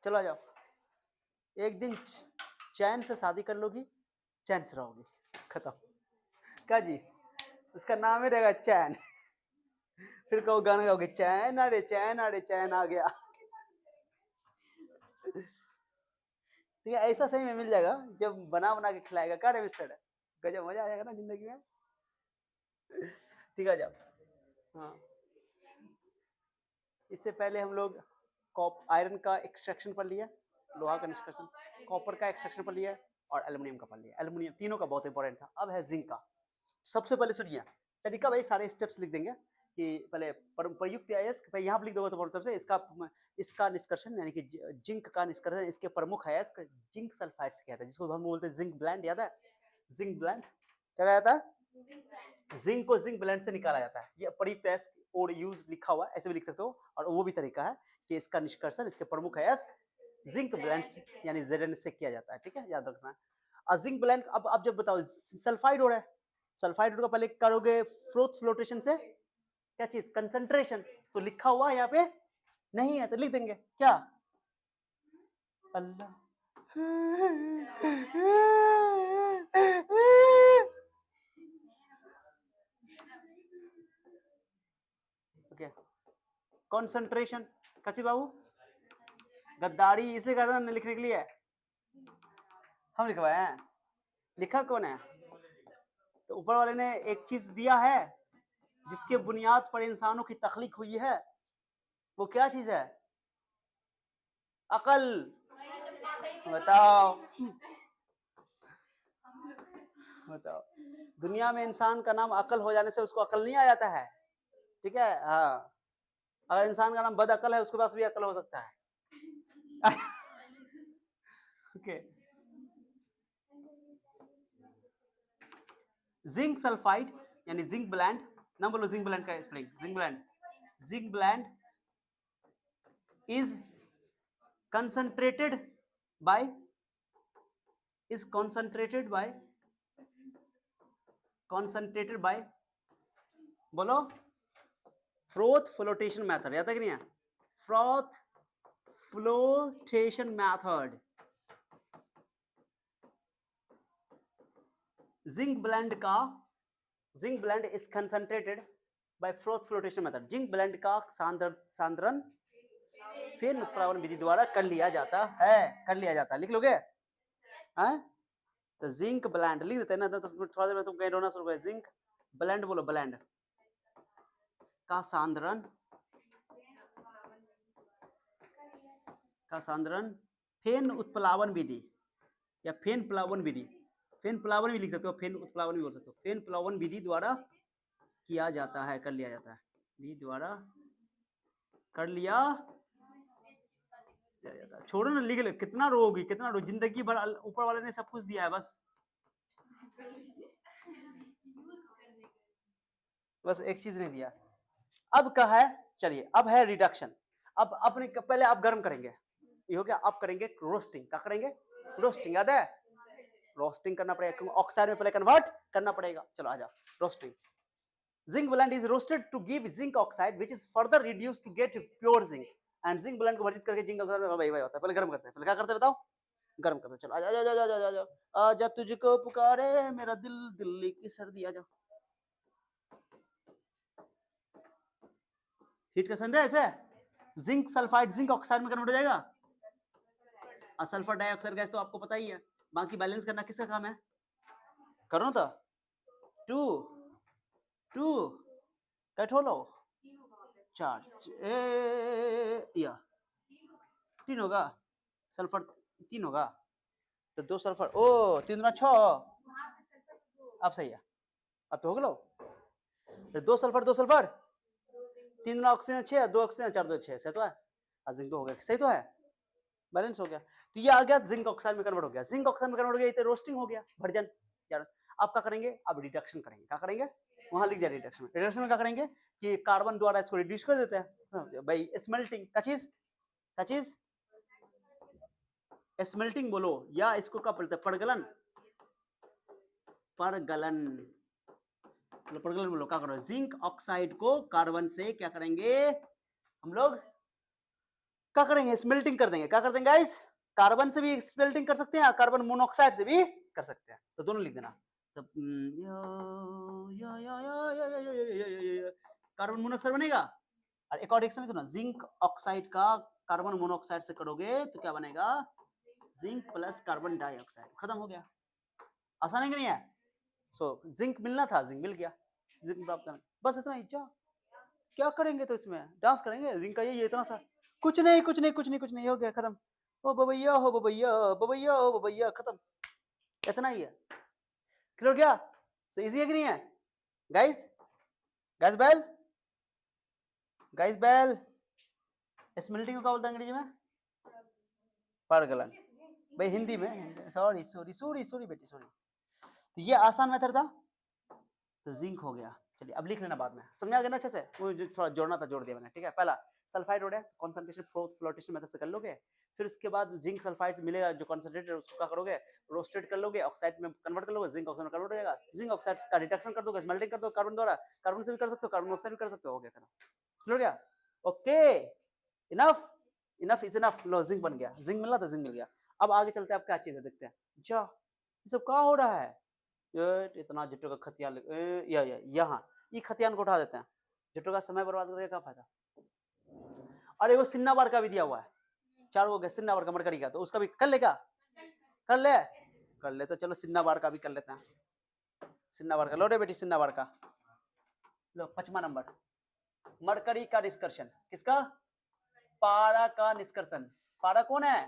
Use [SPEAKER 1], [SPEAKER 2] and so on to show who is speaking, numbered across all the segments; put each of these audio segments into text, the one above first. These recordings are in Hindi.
[SPEAKER 1] चलो आ जाओ। एक दिन चैन से शादी कर लोगी, चैन से रहोगी, खत्म। क्या जी, उसका नाम ही रहेगा चैन। फिर कहो गाना गाओगे, चैन अरे चैन अरे चैन आ गया। ठीक है, ऐसा सही में मिल जाएगा जब बना बना के खिलाएगा। क्या रे मिस्टर, गजब मजा आ जाएगा ना जिंदगी में। ठीक है जाओ। हाँ, इससे पहले हम लोग आयरन का एक्सट्रैक्शन पढ़ लिया, लोहा का निष्कर्षण, कॉपर का एक्सट्रैक्शन पढ़ लिया और एल्युमिनियम का पढ़ लिया। एल्युमिनियम तीनों का बहुत इंपॉर्टेंट था। अब है जिंक का। सबसे पहले सुनिए तरीका, भाई सारे स्टेप्स लिख देंगे कि पहले प्रयुक्त अयस्क, भाई यहाँ लिख दोगे तो सबसे इसका निष्कर्षण यानी कि जिंक का निष्कर्षण इसके प्रमुख अयस्क जिंक सल्फाइड से किया जाता है, जिसको हम बोलते हैं जिंक ब्लेंड। याद है जिंक ब्लेंड क्या जाता है? जिंक को जिंक ब्लेंड से निकाला जाता है। ये प्रयुक्त अयस्क और यूज लिखा हुआ ऐसे भी लिख सकते हो, और वो भी तरीका है कि इसका निष्कर्षण इसके प्रमुख अयस्क जिंक ब्लेंड से यानी Zn से किया जाता है। ठीक है, याद रखना है। और जिंक ब्लेंड अब जब बताओ सल्फाइड हो रहा है, सल्फाइड का पहले करोगे फ्लोटेशन से क्या चीज, कंसंट्रेशन। तो लिखा हुआ यहाँ पे नहीं है तो लिख देंगे क्या, अल्लाह। Okay, concentration. कची बाबू गद्दारी इसलिए करना नहीं लिखने के लिए, हम लिखवाए हैं, लिखा कौन है? तो ऊपर वाले ने एक चीज दिया है जिसके बुनियाद पर इंसानों की तख्लीक हुई है, वो क्या चीज है? अकल। बताओ बताओ, दुनिया में इंसान का नाम अकल हो जाने से उसको अकल नहीं आ जाता है। ठीक है, हाँ, अगर इंसान का नाम बद अकल है उसके पास भी अकल हो सकता है। ओके, जिंक सल्फाइड यानी जिंक ब्लेंड, नाम बोलो जिंक ब्लेंड का spelling. Zinc blende is concentrated by concentrated by बोलो फ्रोथ फ्लोटेशन मेथड। याद है कि नहीं है? Froth flotation method. Zinc blende is concentrated by froth flotation method. Zinc blende का सांद्रण फेन उत्प्लावन विधि द्वारा कर लिया जाता है। लिख लोगे? तो जिंक ब्लेंड लिख देते हैं ना, तो थोड़ा देर में तुम कहीं रोना शुरू कर। जिंक ब्लेंड बोलो, ब्लेंड का सांद्रण फेन उत्प्लावन विधि या फेन प्लावन विधि, फेन प्लावन भी लिख सकते हो, फेन उत्प्लावन भी बोल सकते हो। फेन प्लावन विधि द्वारा किया जाता है, कर लिया जाता है, विधि द्वारा कर लिया जाता है। छोड़ो ना, लिख लो, कितना रोगी, कितना रो, जिंदगी भर ऊपर वाले ने सब कुछ दिया है, बस एक चीज नहीं दिया। अब क्या है, चलिए अब है रिडक्शन। अब अपने पहले आप गर्म करेंगे, ये हो गया। अब करेंगे रोस्टिंग। क्या करेंगे? रोस्टिंग। याद है? रोस्टिंग करना पड़ेगा, ऑक्साइड में पहले कन्वर्ट करना पड़ेगा। चलो आ जाओ, roasting. Zinc blende is roasted to give zinc oxide which is further reduced to get pure zinc, and zinc blende को वर्जित करके जिंक ऑक्साइड में वही होता है। पहले गर्म करते हैं, पहले क्या करते हैं बताओ? गर्म करते हैं। चलो आजा आजा आजा आजा आजा, तुझको पुकारे मेरा दिल, दिल्ली की सर्दी। आ जाओ, हीट का संदेश ऐसे जिंक सल्फाइड जिंक ऑक्साइड में कन्वर्ट हो जाएगा। सल्फर डाइऑक्साइड गैस तो आपको पता ही है। बाकी बैलेंस करना किसका काम है? करो तो टू टू कैट हो लो चार या तीन होगा, सल्फर तीन होगा तो दो सल्फर, ओ तीन दुना छह। अब सही है, अब तो हो गलो। दो सल्फर तीन दुना ऑक्सीजन छह, दो ऑक्सीजन चार दो छह, सही तो है। जिंक तो हो गया, सही तो है, बैलेंस हो गया। तो ये आ गया जिंक ऑक्साइड में कन्वर्ट हो गया। जिंक ऑक्साइड में कन्वर्ट हो गया, ये रोस्टिंग हो गया, भर्जन यार। अब क्या करेंगे? अब रिडक्शन करेंगे। क्या करेंगे? वहां लिख दिया रिडक्शन में। रिडक्शन में क्या करेंगे कि कार्बन द्वारा इसको रिड्यूस कर देते हैं भाई। स्मेल्टिंग का चीज स्मेल्टिंग बोलो, या इसको क्या बोलते हैं? परगलन बोलो। क्या करो? जिंक ऑक्साइड को कार्बन से क्या करेंगे हम लोग? क्या करेंगे, स्मेल्टिंग कर देंगे। क्या कर देंगे गाइस, कार्बन से भी स्मेल्टिंग कर सकते हैं, कार्बन मोनोऑक्साइड से भी कर सकते हैं, तो दोनों लिख देना। तो कार्बन मोनोऑक्साइड बनेगा। और एक और रिएक्शन लिख दो ना, जिंक ऑक्साइड का कार्बन मोनोऑक्साइड से करोगे तो क्या बनेगा, जिंक प्लस कार्बन डाइऑक्साइड। खत्म हो गया। आसान है कि नहीं है? सो जिंक मिलना था, जिंक मिल गया, जिंक प्राप्त करना, बस इतना ही। क्या करेंगे तो इसमें डांस करेंगे, जिंक का ये इतना सा, कुछ नहीं कुछ नहीं कुछ नहीं कुछ नहीं, हो गया खत्म। ओ बबैया हो बबैया, बबैया हो बबैया, खत्म। इतना ही है, क्लियर हो गया? सो इजी है कि नहीं है guys? Guys well, guys well, smelting को क्या बोलते हैं अंग्रेजी में? पारगलन। भाई हिंदी में, सॉरी सॉरी सॉरी सॉरी बेटी सॉरी। तो ये आसान मेथड था, तो जिंक हो गया। चलिए अब लिख लेना बाद में, समझा गया ना अच्छे से? वो जो थोड़ा जोड़ना था जोड़ दिया मैंने, ठीक है। पहला सल्फाइड हो रहा है, कॉन्सेंट्रेशन फ्लोटेशन मेथड से कर लोगे। फिर उसके बाद जिंक सल्फाइड मिलेगा जो कॉन्सेंट्रेटेड, उसको क्या करोगे, रोस्टेड कर लोगे, ऑक्साइड में कन्वर्ट कर लोगे, जिंक ऑक्साइड में कन्वर्ट हो जाएगा। जिंक ऑक्साइड का रिडक्शन कर दोगे, स्मेल्टिंग कर दो कार्बन द्वारा, कार्बन से भी कर सकते हो, कार्बन ऑक्साइड भी कर सकते हो, हो गया खत्म। क्लियर हो गया? Okay, enough, enough is enough. Low zinc बन गया, जिंक मिला तो जिंक मिल गया। अब आगे चलते हैं, आप क्या चीज है देखते हैं। जा, ये सब क्या हो रहा है? इतना जुट्टो का खतियान, यहाँ ये खतियान को उठा देते हैं, जुट्टो का समय बर्बाद करके क्या फायदा। अरे वो सिन्ना बार का भी दिया हुआ है, 4 हो गए सिन्ना बार का मरकरी का, तो उसका भी कर लेगा, कर ले, कर ले। तो चलो सिन्ना बार का भी कर लेते हैं। सिन्ना बार का लो रे बेटी, सिन्ना बार का लो। 5वां नंबर, मरकरी का निष्कर्षण। किसका? पारा का निष्कर्षण। पारा कौन है?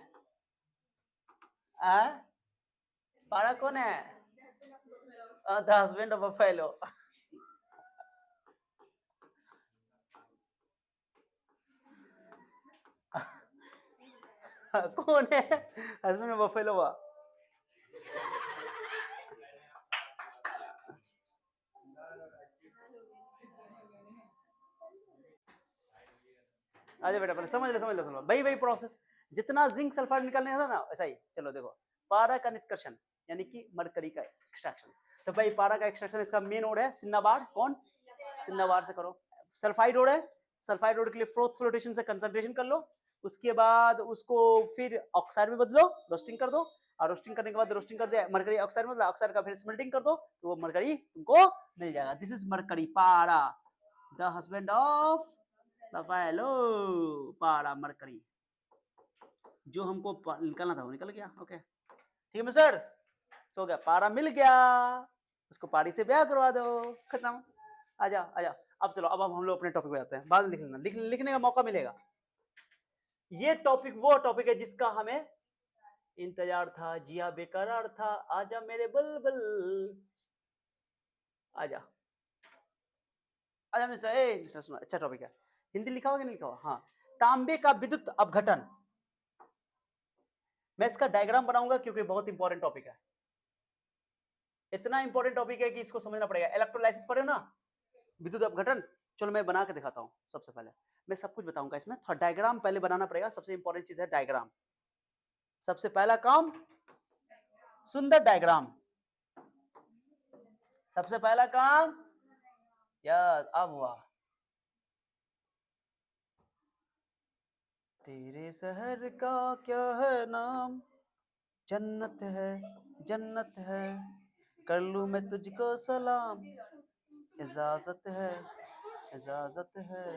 [SPEAKER 1] पारा कौन है? The husband of a fellow. कौन है हस्बैंड ऑफ अ फेलो? आजा बेटा, पहले समझ ले समझ ले समझ भाई, वही प्रोसेस जितना जिंक सल्फाइड निकालने था ना, ऐसा ही। चलो देखो, पारा का निष्कर्षण यानी कि मरकरी का एक्सट्रैक्शन। तो भाई पारा का एक्सट्रैक्शन, इसका मेन ओड है सिन्नाबार। कौन? सिन्नाबार से करो। सल्फाइड ओड है, सल्फाइड ओड के लिए फ्लोटेशन से कंसंट्रेशन कर लो, उसके बाद उसको फिर ऑक्साइड में बदलो, रोस्टिंग कर दो, और रोस्टिंग करने के बाद रोस्टिंग कर दिया मरकरी ऑक्साइड में, ऑक्साइड का फिर स्मेल्टिंग कर दो, तो वो मरकरी तुमको मिल जाएगा। दिस इज मरकरी, पारा, द हस्बैंड ऑफ रफाएलो। पारा मरकरी, जो हमको निकालना था वो निकल गया। ओके ठीक है मिस्टर, सो गया, पारा मिल गया, उसको पारी से ब्याह करवा दो, खत्म। आजा आजा, अब चलो, अब हम लोग अपने टॉपिक पे जाते हैं, बाद में लिख लेना, लिखने का मौका मिलेगा। ये टॉपिक वो टॉपिक है जिसका हमें इंतजार था, जिया बेकरार था, आजा मेरे बुलबुल, आजा आजा मिस्टर। मिस्टर सुनो, अच्छा टॉपिक है, हिंदी लिखा होगा कि नहीं लिखा होगा? हाँ, तांबे का विद्युत अपघटन। मैं इसका डायग्राम बनाऊंगा क्योंकि बहुत इंपॉर्टेंट टॉपिक है, इतना इंपॉर्टेंट टॉपिक है कि इसको समझना पड़ेगा। इलेक्ट्रोलाइसिस पढ़े ना, विद्युत अपघटन। चलो मैं बना के दिखाता हूँ। सबसे पहले मैं सब कुछ बताऊंगा, इसमें थोड़ा डायग्राम पहले बनाना पड़ेगा, सबसे इंपॉर्टेंट चीज है डायग्राम। सबसे पहला काम, सुंदर डायग्राम। सबसे पहला काम, यार अब हुआ। तेरे शहर का क्या है नाम? जन्नत है, जन्नत है, कर लूं मैं तुझको सलाम, इजाजत है, इजाजत है।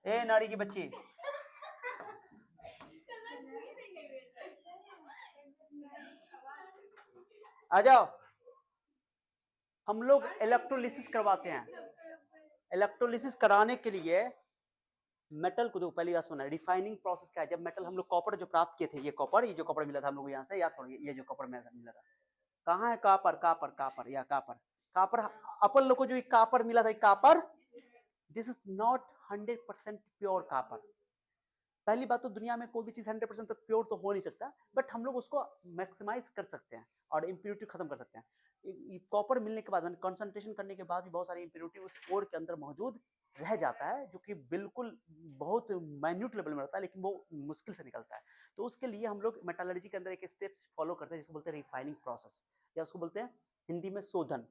[SPEAKER 1] ए नारी की बच्ची, आ जाओ। हम लोग इलेक्ट्रोलिसिस करवाते हैं, इलेक्ट्रोलिसिस कराने के लिए मेटल को, देखो पहली बात सुना, रिफाइनिंग प्रोसेस क्या है। जब मेटल हम लोग कॉपर जो प्राप्त किए थे, ये कॉपर, ये जो कॉपर मिला था हम लोग यहाँ से, याद करो, ये जो कॉपर मिला था, कहाँ है कॉपर? कॉपर कॉपर या कॉपर, कॉपर अपन लोग को जो कॉपर मिला था, copper, this is not 100% pure copper. पहली बात तो दुनिया में कोई भी चीज 100% तक प्योर तो हो नहीं सकता, बट हम लोग उसको मैक्सिमाइज कर सकते हैं और इम्प्योरिटी खत्म कर सकते हैं। कॉपर मिलने के बाद, कंसंट्रेशन करने के बाद भी बहुत सारी इम्प्योरिटी उस ओर के अंदर मौजूद रह जाता है, जो कि बिल्कुल बहुत माइन्यूट लेवल में रहता है, लेकिन वो मुश्किल से निकलता है। तो उसके लिए हम लोग मेटालर्जी के अंदर एक स्टेप्स फॉलो करते हैं, जिसको बोलते हैं रिफाइनिंग प्रोसेस, या उसको बोलते हैं हिंदी में शोधन।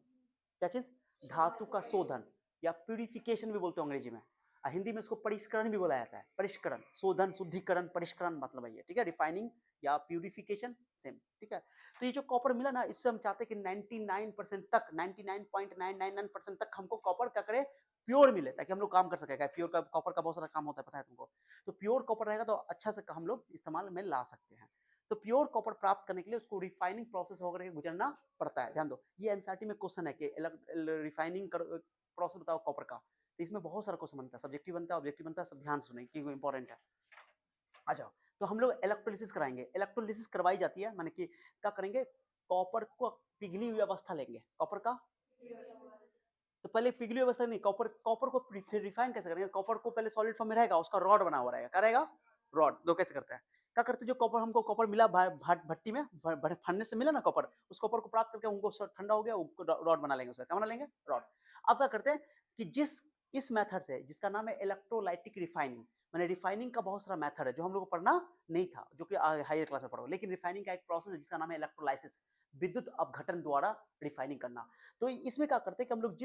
[SPEAKER 1] क्या चीज? धातु का शोधन। या प्यूरिफिकेशन भी बोलते हैं अंग्रेजी में, हिंदी में इसको परिष्करण भी बोला जाता है, परिष्करण, शोधन, शुद्धिकरण, परिष्करण मतलब है ये, ठीक है, रिफाइनिंग या प्यूरिफिकेशन सेम, ठीक है। तो ये जो कॉपर मिला ना, इससे हम चाहते हैं कि 99% तक, 99.999% तक हमको कॉपर क्या करे, प्योर मिले, ताकि हम लोग काम कर सके। प्योर का कॉपर का बहुत सारा काम होता है, पता है तुमको। तो प्योर कॉपर रहेगा तो अच्छा से हम लोग इस्तेमाल में ला सकते हैं। तो प्योर कॉपर प्राप्त करने के लिए उसको रिफाइनिंग प्रोसेस होकर के गुजरना पड़ता है। ध्यान दो, ये एनसीईआरटी में क्वेश्चन है कि रिफाइनिंग प्रोसेस बताओ कॉपर का। तो इसमें बहुत सारा क्वेश्चन बनता है, सब्जेक्टिव बनता है, ऑब्जेक्टिव बनता है, सब ध्यान सुने क्योंकि इंपॉर्टेंट है। आ जाओ, तो हम लोग इलेक्ट्रोलिसिस कराएंगे। इलेक्ट्रोलिसिस करवाई जाती है, माने कि क्या करेंगे, कॉपर को पिघली हुई अवस्था लेंगे, कॉपर का तो पहले पिघली हुई अवस्था नहीं, कॉपर को फिर रिफाइन कैसे करेंगे। कॉपर को पहले सॉलिड फॉर्म में रहेगा, उसका रॉड बना हुआ रहेगा, क्या रहेगा, रॉड। दो कैसे करते हैं, क्या करते हैं, जो कॉपर हमको कॉपर मिला भट्टी में फंडने से मिला ना कॉपर, उस कॉपर को प्राप्त करके उनको ठंडा हो गया, रॉड बना लेंगे, उसका क्या बना लेंगे, रॉड। अब क्या करते हैं कि इस मेथड से, जिसका नाम है इलेक्ट्रोलाइटिक रिफाइनिंग, मैंने रिफाइनिंग का बहुत सारा मेथड है जो हम लोग को पढ़ना नहीं था, जो कि हायर क्लास में पढ़ोगे, लेकिन रिफाइनिंग का एक प्रोसेस है जिसका नाम है इलेक्ट्रोलाइसिस, विद्युत अपघटन द्वारा रिफाइनिंग करना। तो इसमें क्या करते हैं कि हम लोग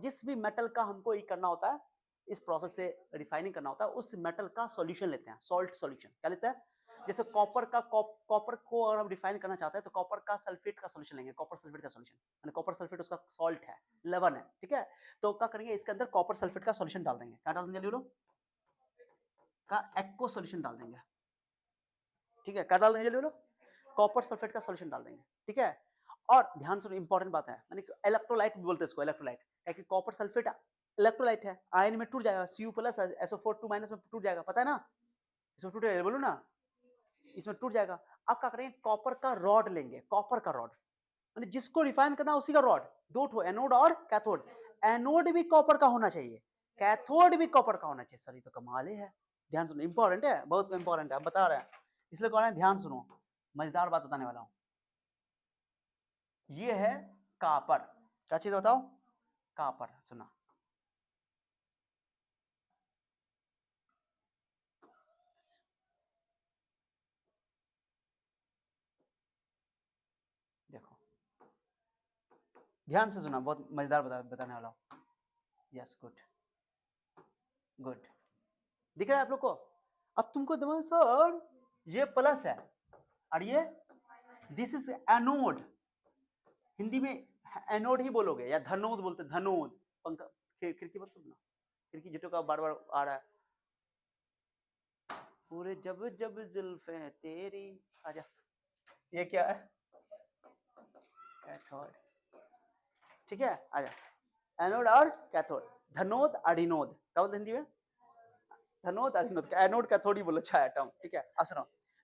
[SPEAKER 1] जिस भी मेटल का हमको ये करना होता है, इस प्रोसेस से रिफाइनिंग करना होता है, उस मेटल का सॉल्यूशन लेते हैं, सॉल्ट सॉल्यूशन। क्या लेते हैं, जैसे कॉपर को अगर हम रिफाइन करना चाहते हैं तो कॉपर का सल्फेट का सॉल्यूशन लेंगे, कॉपर सल्फेट का सॉल्यूशन, यानी कॉपर सल्फेट उसका सॉल्ट है, लवण है, ठीक है। तो क्या करेंगे, इसके अंदर कॉपर सल्फेट का सॉल्यूशन डाल देंगे, क्या डाल देंगे लोग का एक्को सॉल्यूशन डाल देंगे, ठीक है। क्या डाल देंगे लोग, कॉपर सल्फेट का सॉल्यूशन डाल देंगे, ठीक है। और ध्यान सुनो, इंपॉर्टेंट बात है, माने इलेक्ट्रोलाइट बोलते हैं इसको, इलेक्ट्रोलाइट है कि कॉपर सल्फेट इलेक्ट्रोलाइट है, आयन में टूट जाएगा, Cu प्लस SO4 2 माइनस में टूट जाएगा, पता है ना, इसमें टूट जाएगा, बोलो ना, इसमें टूट जाएगा। अब क्या करेंगे, कॉपर का रॉड लेंगे, कॉपर का रॉड, माने जिसको रिफाइन करना उसी का रॉड, दो ठो, एनोड और कैथोड। एनोड भी कॉपर का होना चाहिए, कैथोड भी कॉपर का होना चाहिए। सर ये तो कमाल है, ध्यान सुनो, इंपॉर्टेंट है, बहुत इंपॉर्टेंट है, बता रहे हैं, इसलिए कह रहे हैं ध्यान सुनो, मजेदार बात बताने वाला हूं। ये है कापर, क्या चीज बताओ, कापर, सुना, देखो ध्यान से सुना, बहुत मजेदार बताने वाला हूं। यस, गुड गुड, दिख रहा है आप लोग को। अब तुमको देखो सर, ये प्लस है और ये दिस इज एनोड, हिंदी में एनोड ही बोलोगे या धनोद बोलते, धनोद। पंखा खिड़की बंद करना, खिड़की जिटो का बार बार आ रहा है। पूरे जब जब जुल्फे तेरी, आजा, ये क्या है, कैथोड, ठीक है, आजा, एनोड और कैथोड, धनोद अडिनोद, क्या बोलते हिंदी में, धनोद अडिनोद, एनोड कैथोड ही बोलो, अच्छा एटम, ठीक है। सुनो,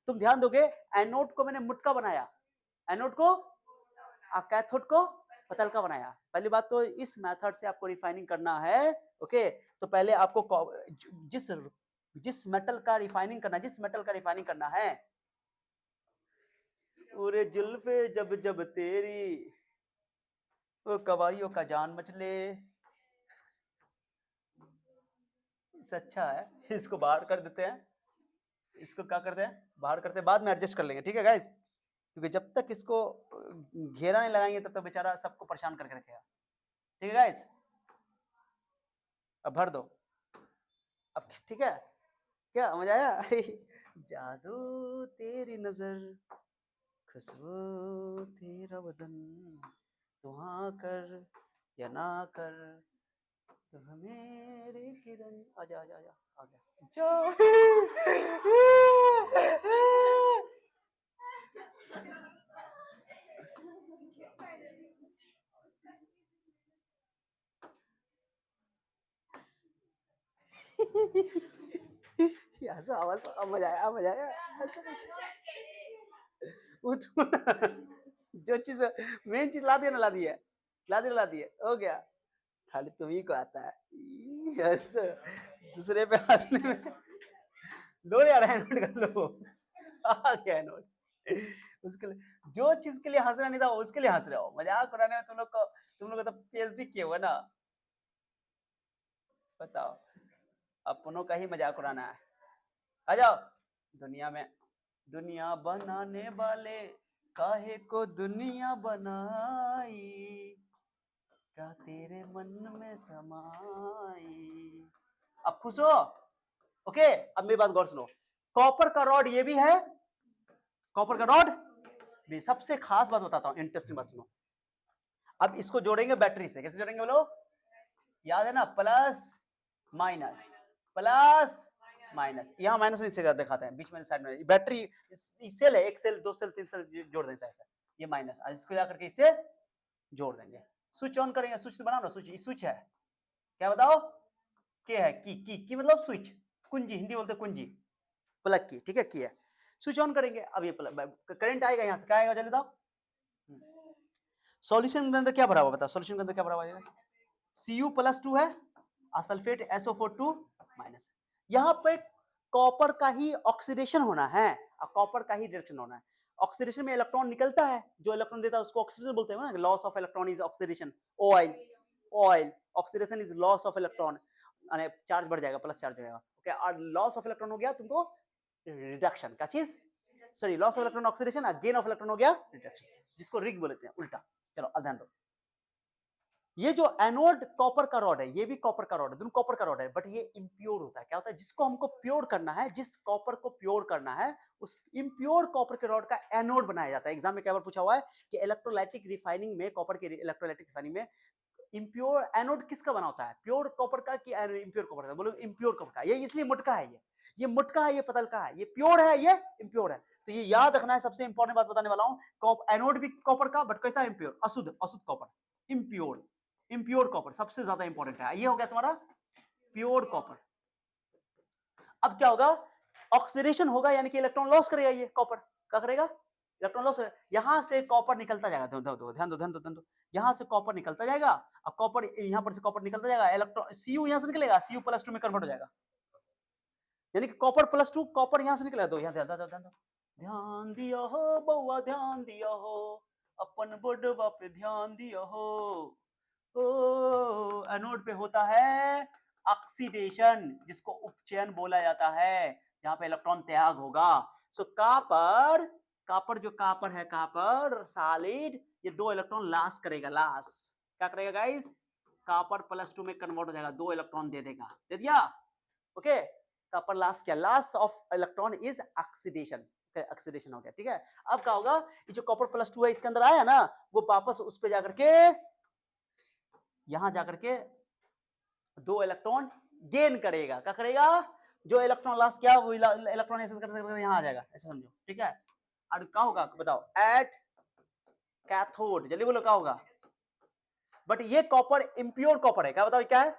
[SPEAKER 1] तुम ध्यान दोगे, एनोड को मैंने मुटका बनाया, एनोड को कैथोड को पतलका बनाया। पहली बात तो इस मेथड से आपको रिफाइनिंग करना है, ओके। तो पहले आपको जिस मेटल का रिफाइनिंग करना है, पूरे जुल्फे जब जब तेरी, वो कवारियों का जान मचले, इससे अच्छा है इसको बाहर कर देते हैं, इसको क्या करते हैं, बाहर करते हैं, बाद में एडजस्ट कर लेंगे, ठीक है गाइस, क्योंकि जब तक इसको घेरा नहीं लगाएंगे तब तक बेचारा सबको परेशान करके रखेगा, ठीक है गाइस। अब भर दो, अब ठीक है, क्या मजा आया जादू तेरी नजर, खुशबू तेरा बदन, तू हाँ कर या ना कर, तो मेरी किरण, आजा आजा आजा, आ गया, जाओ हंसो, आवाज मजा आया, मजा आया, वो जो चीज मेन चीज ला दिया ना, ला दी है, ला दिया, ला दिए, हो गया, खाली तुम्ही को आता है यस, दूसरे पे हंसने में, लो यार नोट कर लो, आ गया नोट, उसके लिए जो चीज के लिए हंसना नहीं था उसके लिए हंस रहे हो, मजाक उड़ाने में तुम लोग तो पीएचडी किए हुए ना, बताओ, अपनों का ही मजाक उड़ाना है। आ जाओ, दुनिया में दुनिया बनाने वाले काहे को दुनिया बनाई, क्या तेरे मन में समाए। अब खुश हो? ओके, अब मेरी बात गौर सुनो। कॉपर का रॉड ये भी है, कॉपर का रॉड भी। सबसे खास बात बताता हूं, इंटरेस्टिंग बात सुनो। अब इसको जोड़ेंगे बैटरी से, कैसे जोड़ेंगे बोलो? याद है ना, प्लस माइनस प्लस माइनस। यहां माइनस नीचे दिखाते हैं, बीच में साइड में बैटरी सेल है, एक सेल, दो सेल, तीन सेल जोड़ देता है ऐसा, ये माइनस। इसको जाकर के इससे जोड़ देंगे। स्विच ऑन करेंगे, स्विच बनाओ ना, स्विच, स्विच है क्या बताओ? के है की मतलब स्विच, कुंजी, हिंदी बोलते कुंजी, प्लग की, ठीक है, की है। स्विच ऑन करेंगे, अब ये करंट आएगा, यहां से क्या आएगा जल्दी बताओ? सॉल्यूशन के अंदर क्या भरा हुआ बताओ? सॉल्यूशन के अंदर क्या भरा हुआ है? Cu+2 है, सल्फेट SO4 माइनस। यहां पे कॉपर का ही ऑक्सीडेशन होना है और कॉपर का ही रिडक्शन होना है। ऑक्सीडेशन में इलेक्ट्रॉन निकलता है, जो इलेक्ट्रॉन देता है उसको ऑक्सीडेशन बोलते हैं ना, loss of electron is oxidation. Oil oxidation is loss of electron, यानी चार्ज बढ़ जाएगा, प्लस चार्ज हो जाएगा। ओके, और लॉस ऑफ इलेक्ट्रॉन हो गया तुमको रिडक्शन का चीज, sorry, loss of electron oxidation, gain of electron हो गया रिडक्शन, जिसको रिग बोलते हैं, उल्टा। चलो अब ध्यान दो, ये जो एनोड कॉपर का रॉड है, ये भी कॉपर का रॉड है, दोनों कॉपर का रॉड है, बट ये इम्प्योर होता है। क्या होता है? जिसको हमको प्योर करना है, जिस कॉपर को प्योर करना है, उस इम्प्योर कॉपर के रॉड का एनोड बनाया जाता है। एग्जाम में कई बार पूछा हुआ है कि इलेक्ट्रोलाइटिक रिफाइनिंग में, कॉपर के इलेक्ट्रोलाइटिक रिफाइनिंग में इम्प्योर एनोड किसका बना होता है? प्योर कॉपर का कि इम्प्योर कॉपर का? बोलो इम्प्योर कॉपर का। ये इसलिए मोटका है, ये मोटका है, ये पतलका है, ये प्योर है, ये इम्प्योर है। तो ये याद रखना है, सबसे इंपॉर्टेंट बात बताने वाला हूं। एनोड भी कॉपर का, बट कैसा? इम्प्योर, अशुद्ध, अशुद्ध कॉपर, इम्प्योर, इम्प्योर कॉपर सबसे ज्यादा इंपॉर्टेंट है। ये हो गया तुम्हारा प्योर कॉपर। अब क्या होगा? ऑक्सीडेशन होगा, यानी कि इलेक्ट्रॉन लॉस करेगा, ये कॉपर क्या करेगा? इलेक्ट्रॉन लॉस करेगा। यहां से कॉपर निकलता जाएगा, ध्यान दो, यहां से कॉपर निकलता जाएगा, और कॉपर यहां पर से कॉपर निकलता जाएगा, इलेक्ट्रॉन Cu यहां से निकलेगा, Cu+2 में कन्वर्ट हो जाएगा, यानी कि कॉपर+2 कॉपर यहां से निकलेगा। दो, ध्यान दिया हो बउआ, ध्यान दिया हो, अपन बड़वा पे ध्यान दिया हो। एनोड पे होता है ऑक्सीडेशन, जिसको उपचयन बोला जाता है, जहां पे इलेक्ट्रॉन त्याग होगा। सो कापर, कापर जो कापर है, कापर सॉलिड, ये दो इलेक्ट्रॉन लॉस करेगा, लॉस क्या करेगा गाइस? कॉपर+2 में कन्वर्ट हो जाएगा, दो इलेक्ट्रॉन दे देगा, दे दिया। ओके, कॉपर लॉस क्या? Loss of electron is oxidation, oxidation हो गया, ठीक है। अब क्या होगा? ये जो कॉपर+2 है इसके अंदर आया ना, वो वापस उस पे जाकर के, यहां जाकर के दो इलेक्ट्रॉन गेन करेगा। क्या करेगा? जो इलेक्ट्रॉन लॉस किया वो इलेक्ट्रॉन एक्सेस करके यहां आ जाएगा, ऐसे समझो, ठीक है। और क्या होगा बताओ? एट कैथोड, जल्दी बोलो क्या होगा? बट ये कॉपर इम्प्योर कॉपर है, क्या बताओ क्या है?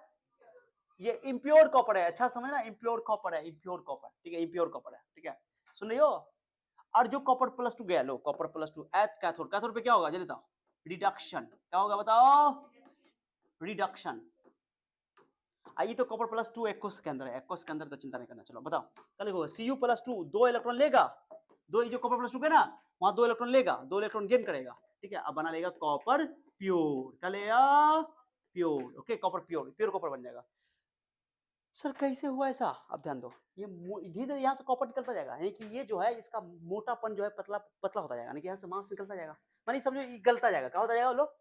[SPEAKER 1] ये इम्प्योर कॉपर है, अच्छा समझना, इम्प्योर कॉपर है, इम्प्योर कॉपर, ठीक है, इम्प्योर कॉपर है, ठीक है। सुन रही हो? और जो कॉपर+2 गया, लो कॉपर+2 एट कैथोड, कैथोड पे क्या होगा जल्दी बताओ? रिडक्शन, क्या होगा बताओ? रिडक्शन। आइए तो कॉपर+2 एक्वस के अंदर है, एक्वस के अंदर तो चिंता नहीं करना। चलो बताओ क्या लिखोगे? Cu+2 दो इलेक्ट्रॉन लेगा, दो, ये जो कॉपर+2 है ना, वहां दो इलेक्ट्रॉन लेगा, दो इलेक्ट्रॉन गेन करेगा, ठीक है। अब बना लेगा कॉपर प्योर, क्या लेगा? Pure. Okay, copper pure, pure copper बन जाएगा। सर कैसे हुआ ऐसा? अब ध्यान दो, ये धीरे धीरे यहाँ से कॉपर निकलता जाएगा, यानी कि ये जो है इसका मोटापन जो है पतला पतला होता जाएगा, यानी कि यहाँ से मांस निकलता जाएगा, मानी समझो ये गलता जाएगा। क्या होता जाएगा बोलो?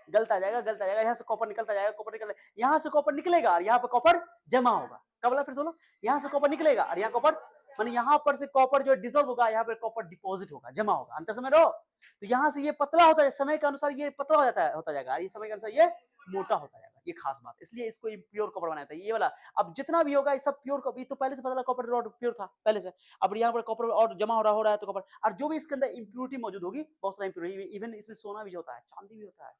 [SPEAKER 1] गलता जाएगा, गलता जाएगा, यहाँ से कॉपर निकलता जाएगा, कॉपर निकल, यहाँ से कॉपर निकलेगा और यहाँ पे कॉपर जमा होगा। क्या बोला फिर बोलो? यहाँ से कॉपर निकलेगा और यहाँ कॉपर, मानी यहाँ पर से कॉपर जो डिजॉल्व होगा, यहाँ पे कॉपर डिपॉजिट होगा, जमा होगा, अंतर समझ रहे हो? तो यहाँ से ये पतला होता है, समय के अनुसार ये पतला हो जाता है, होता जाएगा, ये समय के अनुसार ये मोटा होता जाएगा। ये खास बात, इसलिए इसको प्योर कॉपर बनाया था ये वाला। अब जितना भी होगा ये सब प्योर कॉपर, तो पहले से पता कॉपर रॉड प्योर था पहले से, अब यहाँ पर कॉपर और जमा हो रहा है तो कॉपर, और जो भी इसके अंदर इंप्योरिटी मौजूद होगी, बहुत सारा इंप्योरिटी, इवन इसमें सोना भी होता है, चांदी भी होता है,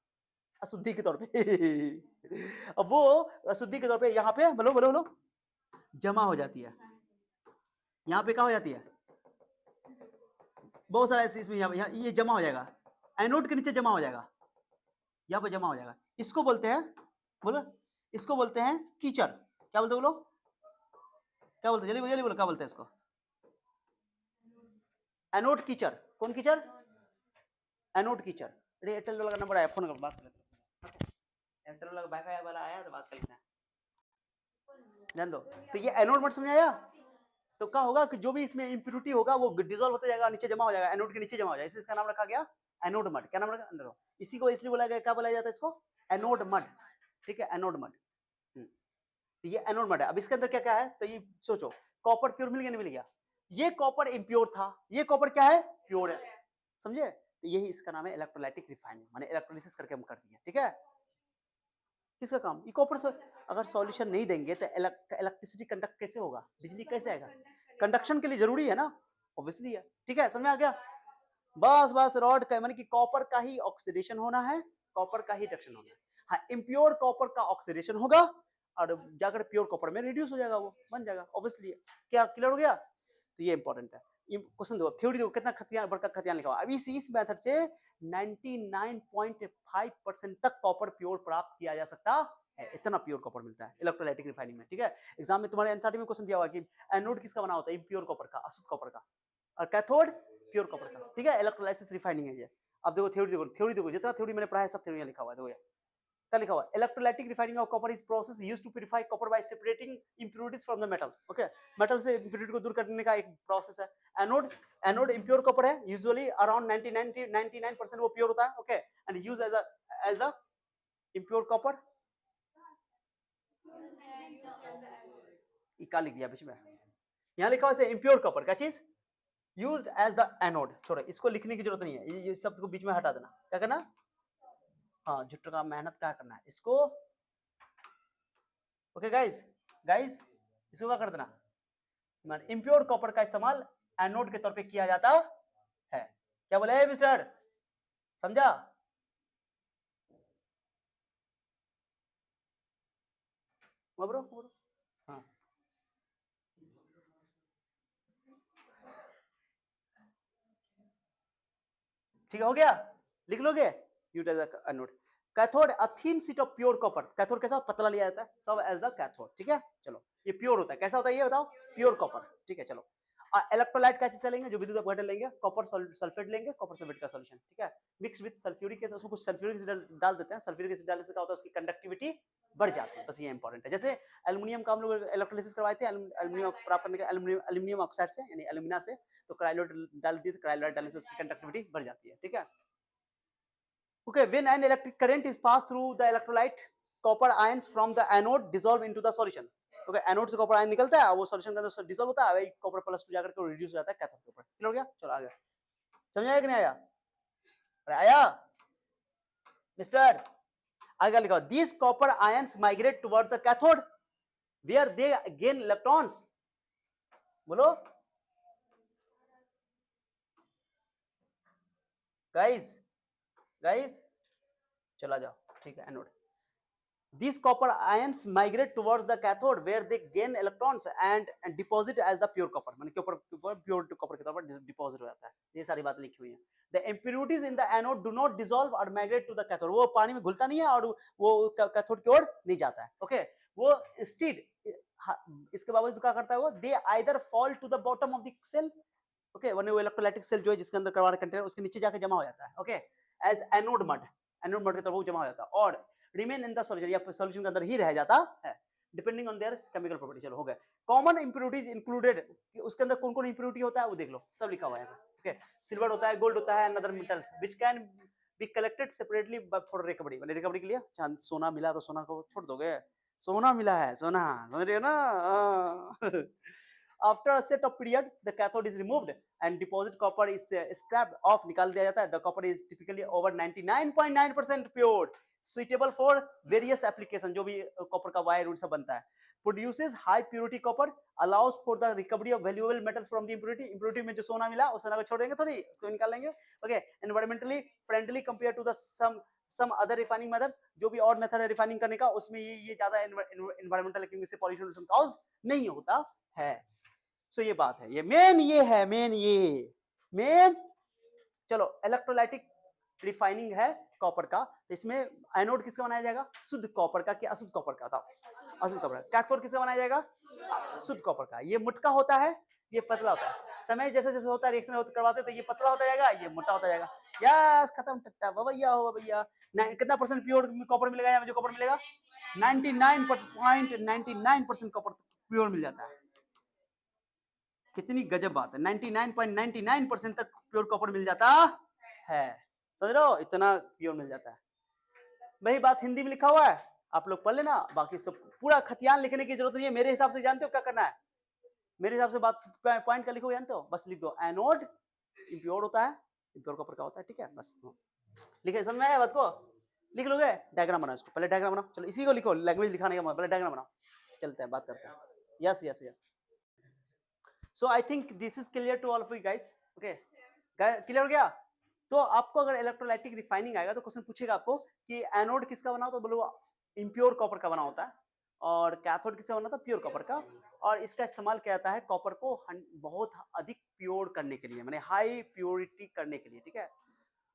[SPEAKER 1] अशुद्धि के तौर पे। अब वो अशुद्धि के तौर पे यहाँ पे बोलो बोलो बोलो जमा हो जाती है, यहाँ पे क्या हो जाती है? बहुत सारा इसमें ये जमा हो जाएगा, एनोड के नीचे जमा हो जाएगा, यहाँ पे जमा हो जाएगा। इसको बोलते हैं, बोलो, इसको बोलते हैं कीचड़। क्या बोलते बोलो? क्या बोलते? जल्दी जल्दी बोलो, क्या बोलते हैं इसको? एनोड कीचड़। कौन कीचड़? एनोड कीचड़। अरे एयरटेल वाला नंबर आया, फोन कर बात कर लेते हैं। एयरटेल वाला वाईफाई वाला आया तो बात कर लेते हैं, ध्यान दो। तो ये एनोड मत समझ आया? तो क्या होगा कि जो भी इसमें इम्प्योरिटी होगा वो डिसॉल्व होता जाएगा, नीचे जमा हो जाएगा, एनोड के नीचे जमा हो जाएगा, इसलिए इसका नाम रखा गया एनोड मड। क्या नाम रखा? इसी को इसलिए बोला गया, क्या बोला जाता है इसको? Anode mud. ठीक है, एनोड मड। ये एनोड मड है। अब इसके अंदर क्या क्या है, तो ये सोचो, कॉपर प्योर मिल गया, नहीं मिल गया? ये कॉपर इम्प्योर था, ये कॉपर क्या है? प्योर है। समझे? तो यही इसका नाम है इलेक्ट्रोलाइटिक रिफाइनिंग, माने इलेक्ट्रोलिसिस करके हम कर दिए। ठीक है, किसका काम? ये कॉपर। अगर सॉल्यूशन नहीं देंगे तो इलेक्ट्रिसिटी कंडक्ट कैसे होगा, बिजली कैसे आएगा? कंडक्शन के लिए जरूरी है ना, ऑब्वियसली है। ठीक है, समझ आ गया? बस बस, रॉड का माने कि कॉपर का ही ऑक्सीडेशन होना है, कॉपर का ही रिडक्शन होना है। हाँ, इम्प्योर कॉपर का ऑक्सीडेशन होगा और जाकर प्योर कॉपर में रिड्यूस हो जाएगा, वो बन जाएगा, ऑब्वियसली। क्या क्लियर हो गया? तो ये इंपॉर्टेंट है। क्वेश्चन दो, थ्योरी दो, कितना खतियान बड़का खतियान लिखा हुआ। अभी इस मेथड से 99.5% तक कॉपर प्योर प्राप्त किया जा सकता है, इतना प्योर कॉपर मिलता है इलेक्ट्रोलाइटिक रिफाइनिंग में। ठीक है, एग्जाम में तुम्हारे एनसीईआरटी में क्वेश्चन दिया हुआ कि एनोड किसका बना होता है? इम्प्योर कॉपर का, अशुद्ध कॉपर का, और कैथोड प्योर कॉपर का। ठीक है, इलेक्ट्रोलाइसिस रिफाइनिंग है ये। अब देखो थ्योरी देखो, थ्योरी देखो, जितना थ्योरी मैंने पढ़ा है सब थ्योरी लिखा हुआ है। देखो क्या लिखा हुआ है? Electrolytic refining of copper is process used to purify copper by separating impurities from the metal. Okay, metal से इंप्योरिटी को दूर करने का एक प्रोसेस है। एनोड इंप्योर कॉपर है, यूजुअली अराउंड 99% वो प्योर होता है। Okay, and use as the impure copper. क्या लिख दिया बीच में? यहाँ लिखा हुआ है इंप्योर कॉपर का चीज यूज्ड एज द एनोड। छोड़ो, इसको लिखने की जरूरत नहीं है, ये शब्द को बीच में हटा देना। क्या करना? हाँ, झुट्टा का मेहनत क्या करना है इसको। ओके गाइस, इसको क्या कर देना? इंप्योर कॉपर का इस्तेमाल एनोड के तौर पे किया जाता है। क्या बोले मिस्टर? समझा? ब्रो, हाँ, ठीक हो गया? लिख लोगे? Anode cathode a thin sheet of pure copper. Cathode कैसा? पतला लिया जाता है, सब एज द कैथोड। ठीक है, चलो, ये प्योर होता है। कैसा होता है ये बताओ? Pure copper. ठीक है, चलो, इलेक्ट्रोलाइट का चीज लेंगे, जो विद्युत अपघटन लेंगे, कॉपर सल्फेट लेंगे, कॉपर सल्फेट का सॉल्यूशन। ठीक है, मिक्स विद सल्फ्यूरिक एसिड, उसमें कुछ सल्फ्यूरिक एसिड डाल देते हैं। सल्फ्यूरिक एसिड डालने से क्या होता है? उसकी कंडक्टिविटी बढ़ जाती है। बस ये इंपॉर्टेंट है। जैसे एल्युमिनियम का हम लोग इलेक्ट्रोलिसिस करवाए थे, एल्युमिनियम प्राप्त करने के एल्युमिनियम ऑक्साइड से, यानी एल्यूमिना से, तो क्रायोलाइट डाल दिए, तो क्रायोलाइट डालने से उसकी कंडक्टिविटी बढ़ जाती है। ठीक है, okay, when an electric current is passed through the electrolyte, copper ions from the anode dissolve into the solution. okay, anode से कॉपर आयन निकलता है, वो सॉल्यूशन के अंदर डिसॉल्व होता है, वही कॉपर प्लस 2 जाकर के रिड्यूस हो जाता है कैथोड के ऊपर। क्लियर हो गया? चलो आगे, समझ आया कि नहीं आया? अरे आया मिस्टर? आगे लिखा, these copper ions migrate towards the cathode where they gain electrons. बोलो गाइस, चला जाओ। ठीक है, anode, these copper ions migrate towards the cathode where they gain electrons and deposit as the pure copper, माने pure copper के तौर पर डिपॉजिट हो जाता है। ये सारी बातें लिखी हुई हैं। The impurities in the anode do not dissolve or migrate to the cathode, वो पानी में घुलता नहीं है और वो कैथोड की ओर नहीं जाता है। ओके, वो instead इसके बावजूद क्या करता है वो? They either fall to the bottom of the cell, okay, वो इलेक्ट्रोलाइटिक सेल जो है जिसके अंदर करवाना कंटेनर, उसके नीचे जाके जमा हो जाता है। ओके, एज एनोड मड के तौर पर जमा हो जाता है और रिमेन इन द सॉल्यूशन, या सॉल्यूशन के अंदर ही रह जाता है, depending on their chemical property. चलो हो गए। कॉमन इंप्योरिटीज इंक्लूडेड, उसके अंदर कौन कौन इंप्योरिटी होता है वो देख लो, सब लिखा हुआ है। ओके, सिल्वर होता है, गोल्ड होता है, another metals which can be collected separately for recovery, मैंने रिकवरी के लिए। चांद सोना मिला तो सोना को छोड़ दोगे? सोना मिला है, सोना, समझ रहे हो ना? After a set of period, the cathode is removed and deposit copper is scrapped off, निकाल दिया जाता है। The copper is typically over 99.9% pure, suitable for various application, जो भी कॉपर का वायर उड सब बनता है। Produces high purity copper, allows for the recovery of valuable metals from the impurity. impurity में जो सोना मिला, उस सोना को छोड़ देंगे थोड़ी, उसको निकाल लेंगे। Okay, environmentally friendly compared to the some other refining methods, जो भी और मेथड है रिफाइनिंग करने का, उसमें ये ज्यादा environmental, क्योंकि इससे पॉल्यूशन कॉज नहीं होता है। सो ये बात है, ये मेन। चलो, इलेक्ट्रोलाइटिक रिफाइनिंग है कॉपर का, तो इसमें एनोड किसका बनाया जाएगा? शुद्ध कॉपर का कि अशुद्ध कॉपर का? बताओ, अशुद्ध कॉपर। कैथोड किसका बनाया जाएगा? शुद्ध कॉपर का। ये मोटा होता है, ये पतला होता है। समय जैसे जैसे होता है, रिएक्शन करवाते तो ये पतला होता जाएगा, ये मोटा होता जाएगा। यस, खत्म, टट्टा भैया हो भैया। कितना परसेंट प्योर कॉपर मिलेगा? यहाँ जो कॉपर मिलेगा 99.99% कॉपर प्योर मिल जाता है। कितनी गजब बात है, 99.99% तक प्योर कॉपर मिल जाता है। समझ रहे हो, इतना प्योर मिल जाता है। वही बात हिंदी में लिखा हुआ है, आप लोग पढ़ लेना, बाकी सब पूरा खतियान लिखने की जरूरत नहीं है। मेरे हिसाब से जानते हो क्या करना है, मेरे हिसाब से बात पॉइंट का लिखो, जानते हो, बस लिख दो एनोड इम्प्योर होता है, इम्प्योर कॉपर का होता है, ठीक है, बस लिखे, समझ में आया बात को, लिख लोगे, डायग्राम बनाओ इसको, पहले डायग्राम बनाओ, चलो इसी को लिखो, लैंग्वेज लिखाने का पहले डायग्राम बनाओ, चलते हैं बात करते हैं। Yes yes yes, so I think this is clear to all of you guys, okay, clear हो गया। तो आपको अगर इलेक्ट्रोलाइटिक रिफाइनिंग आएगा तो क्वेश्चन पूछेगा आपको कि एनोड किसका बना, तो बोलो इम्प्योर कॉपर का बना होता है, और कैथोड किसका बना था, प्योर कॉपर का, और इसका इस्तेमाल किया जाता है कॉपर को बहुत अधिक प्योर करने के लिए, माने हाई प्योरिटी करने के लिए, ठीक है।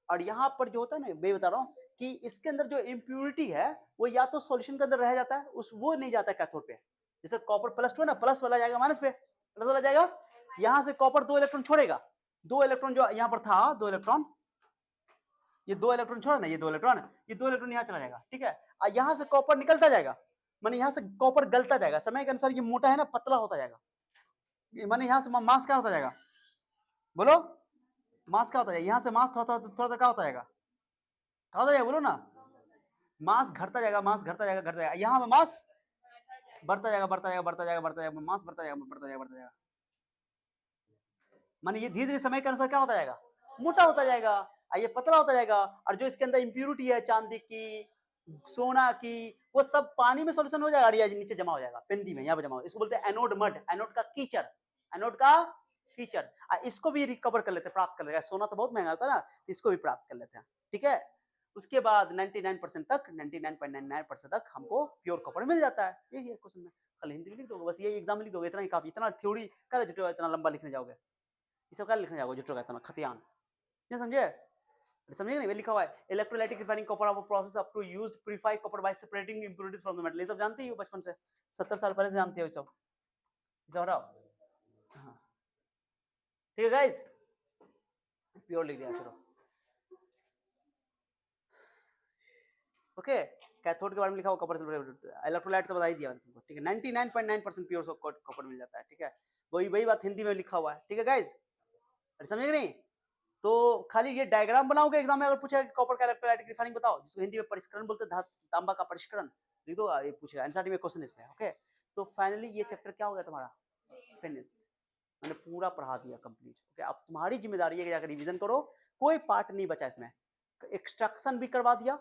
[SPEAKER 1] और यहाँ पर जो होता है ना, मैं बता रहा हूँ कि इसके अंदर जो इम्प्योरिटी है वो या तो सॉल्यूशन के अंदर रह जाता है, उस वो नहीं जाता है कैथोड पे, जैसे कॉपर +2 है ना, प्लस वाला जाएगा माइनस पे, प्लस वाला जाएगा, यहाँ से कॉपर 2 इलेक्ट्रॉन छोड़ेगा, 2 इलेक्ट्रॉन जो यहाँ पर था, 2 इलेक्ट्रॉन, ये 2 इलेक्ट्रॉन छोड़ा ना, ये 2 इलेक्ट्रॉन, ये 2 इलेक्ट्रॉन यहाँ चला जाएगा, ठीक है, और यहाँ से कॉपर निकलता जाएगा, माने यहाँ से कॉपर गलता जाएगा, समय के अनुसार ये मोटा है ना, पतला होता जाएगा, माने यहाँ से मास क्या होता जाएगा, बोलो मास क्या होता है, यहाँ से मास थोड़ा क्या होता जाएगा, क्या होता जाएगा, बोलो ना, मास घटता जाएगा, मास घटता जाएगा, घटता जाएगा, यहाँ पे मास बढ़ता जाएगा, बढ़ता जाएगा, बढ़ता जाएगा, बढ़ता जाएगा, मास बढ़ता जाएगा, बढ़ता जाएगा, बढ़ता जाएगा, माने ये धीरे धीरे समय के अनुसार क्या होता जाएगा, मोटा होता जाएगा, ये पतला होता जाएगा, और जो इसके अंदर इंप्यूरिटी है, चांदी की, सोना की, वो सब पानी में सॉल्यूशन हो जाएगा, और नीचे जमा हो जाएगा, पिंडी में यहाँ पे जमा हो, इसको बोलते हैं एनोड मड, एनोड का कीचड़, एनोड का कीचड़, इसको भी रिकवर कर लेते हैं, प्राप्त कर लेते हैं, सोना तो बहुत महंगा होता है ना, इसको भी प्राप्त कर लेते हैं, ठीक है। उसके बाद 99% तक, 99.99% तक हमको प्योर कॉपर मिल जाता है, यही है क्वेश्चन में, खाली हिंदी में लिख दोगे, बस ये एग्जाम में लिख दोगे, इतना ही काफी, इतना थ्योरी कर जुटे, इतना लंबा लिखने जाओगे, ये सब क्या लिखने जाओगे, जुटो का इतना खतियान, ये समझे, समझे नहीं, लिखा हुआ है electrolytic refining copper of process up to used purify copper by separating impurities from the metal, ये सब जानते हो बचपन से, 70 साल पहले से जानते हो ये सब, हटाओ, हाँ ठीक है गाइस, प्योर लिख दिया, चलो ओके। कैथोड के बारे में लिखा हुआ कॉपर, इलेक्ट्रोलाइट तो बता ही दिया तुमको, ठीक है, 99.9% प्योर कॉपर मिल जाता है, ठीक है, वही बात हिंदी में लिखा हुआ है, ठीक है गाइस, समझे नहीं, तो खाली ये डायग्राम बनाओगे, एग्जाम में अगर पूछेगा कि कॉपर का इलेक्ट्रोलाइटिक रिफाइनिंग बताओ, जिसको हिंदी में परिष्करण बोलते हैं, तांबा का परिष्करण, लिख दो, ये पूछेगा एनसीईआरटी में क्वेश्चन इसमें, ओके। तो फाइनली ये चैप्टर क्या हो गया तुम्हारा, फिनिश्ड, मैंने पूरा पढ़ा दिया कंप्लीट, ओके। अब तुम्हारी जिम्मेदारी है कि जाकर रिवीजन करो, कोई पार्ट नहीं बचा इसमें, एक्सट्रैक्शन भी करवा दिया,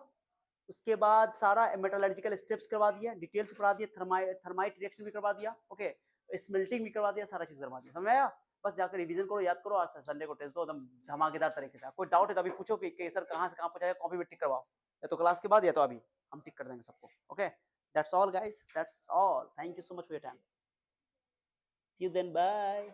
[SPEAKER 1] उसके बाद सारा मेटलर्जिकल स्टेप्स करवा दिया, डिटेल्स करवा दिया, थर्माइट रिएक्शन भी करवा दिया, ओके, स्मेल्टिंग भी करवा दिया, सारा चीज करवा दिया, समझ आया, बस जाकर रिवीजन करो, याद करो, आज संडे को टेस्ट दो एकदम धमाकेदार तरीके से। कोई डाउट है तो अभी पूछो कि सर कहाँ से कहाँ पहुंचा, कॉपी में टिक करवाओ, या तो क्लास के बाद या तो अभी हम टिक कर देंगे सबको, okay. That's all guys, that's all, thank you so much for your time, see you then, bye.